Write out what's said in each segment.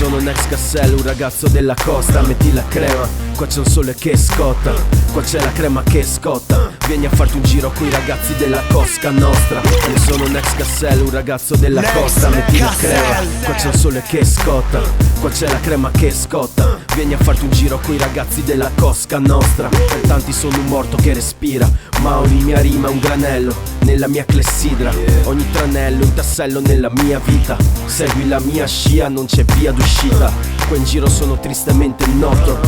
sono un ex Cassel, un ragazzo della costa. Metti la crema, qua c'è un sole che scotta, qua c'è la crema che scotta. Vieni a farti un giro coi ragazzi della Cosca Nostra. Io sono un ex Cassel, un ragazzo della costa. Metti la crema, qua c'è un sole che scotta, qua c'è la crema che scotta. Vieni a farti un giro coi ragazzi della Cosca Nostra. Per tanti sono un morto che respira, ma ogni mia rima è un granello nella mia clessidra. Ogni tranello un tassello nella mia vita. Segui la mia scia, non c'è via d'uscita. Qua in giro sono tristemente noto,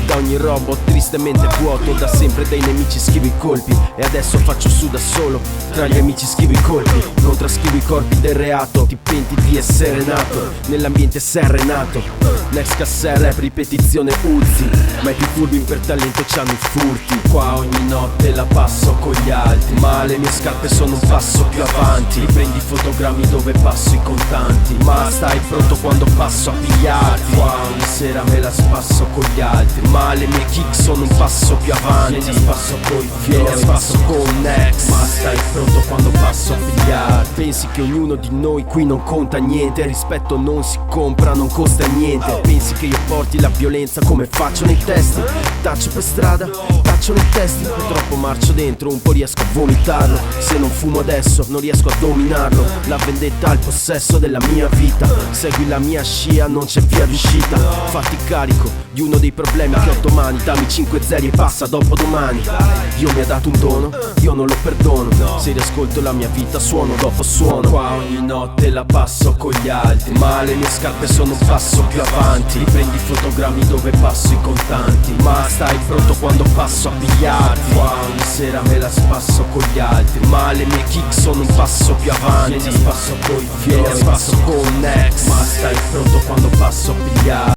da ogni robot tristemente vuoto. Da sempre dai nemici schivo i colpi, e adesso faccio su da solo. Tra gli amici schivo i colpi, non traschivo i corpi del reato. Ti penti di essere nato nell'ambiente serrenato. Next Cassel, rap, ripetizione Uzi. Ma i più furbi per talento c'hanno i furti. Qua ogni notte la passo con gli altri, ma le mie scarpe sono un passo più avanti. Prendi fotogrammi dove passo i contanti, ma stai pronto quando passo a pigliarti. Qua ogni sera me la spasso con gli altri, ma le mie kick sono un passo più avanti. Vieni a spasso coi fiori, a spasso con Next, ma stai pronto quando passo a pigliarti. Pensi che ognuno di noi qui non conta niente, rispetto non si compra, non costa niente. Pensi che io porti la violenza come faccio nei testi? Taccio per strada, taccio nei testi. Purtroppo marcio dentro, un po' riesco a vomitarlo. Se non fumo adesso non riesco a dominarlo. La vendetta ha il possesso della mia vita. Segui la mia scia, non c'è via d'uscita. Fatti carico di uno dei problemi che ho domani. Dammi 5 zeri e passa dopo domani. Dio mi ha dato un dono, io non lo perdono. Se riascolto la mia vita suono dopo suono. Qua ogni notte la passo con gli altri, ma le mie scarpe sono un passo più avanti. Riprendi fotogrammi dove passo i contanti, ma stai pronto quando passo a pigliarti. Qua ogni sera me la spasso con gli altri, ma le mie kick sono un passo più avanti. Vieni a spasso coi fiori, a spasso con Next, ma stai pronto quando passo a pigliarti.